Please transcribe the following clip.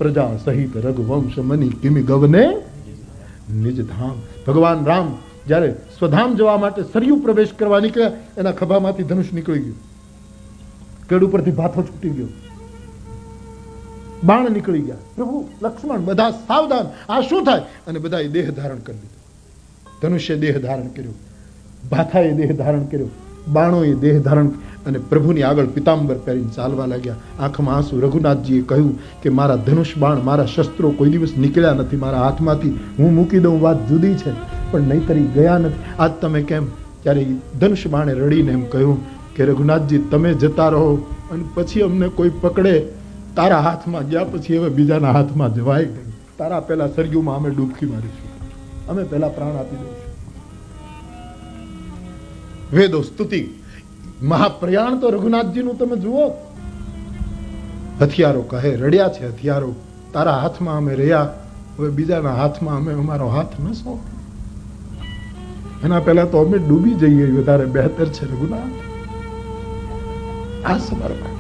પ્રજા સહિત રઘુવંશ મની કિમિ ગવને નિજ ધામ. ભગવાન રામ જ્યારે સ્વધામ જવા માટે સરયુ પ્રવેશ કરવા નીકળ્યા, એના ખભામાંથી ધનુષ નીકળી ગયું, કેડ ઉપરથી ભાથો છૂટી ગયો, બાણ નીકળી ગયા. પ્રભુ લક્ષ્મણ બધા સાવધાન, આ શું થાય? અને બધાએ દેહ ધારણ કરી લીધું. ધનુષ્ય દેહ ધારણ કર્યું, ભાથાએ દેહ ધારણ કર્યો, બાણોએ દેહ ધારણ, અને પ્રભુની આગળ પિતાંબર પહેરીને ચાલવા લાગ્યા. આંખમાં આંસુ. રઘુનાથજીએ કહ્યું કે મારા ધનુષ બાણ, મારા શસ્ત્રો કોઈ દિવસ નીકળ્યા નથી મારા હાથમાંથી, હું મૂકી દઉં વાત જુદી છે, પણ નહીતરી ગયા નથી. આજ તમે કેમ? ત્યારે ધનુષ બાણે રડીને એમ કહ્યું કે રઘુનાથજી તમે જતા રહો અને પછી અમને કોઈ પકડે, તારા હાથમાં ગયા પછી હવે બીજાના હાથમાં જવાય નહીં. તારા પહેલા સરયુમાં અમે ડૂબકી મારીશું, અમે પહેલા પ્રાણ આપી દઈશું. વેદો સ્તુતિ મહાપ્રયાણ તો રઘુનાથજીનું તમે જુઓ. હથિયારો કહે, રડ્યા છે હથિયારો, તારા હાથમાં અમે રહ્યા, હવે બીજાના હાથમાં અમે અમારો હાથ ન સોંપ. એના પહેલા તો અમે ડૂબી જઈએ, વધારે બહેતર છે રઘુનાથ. આ સમર્પણ.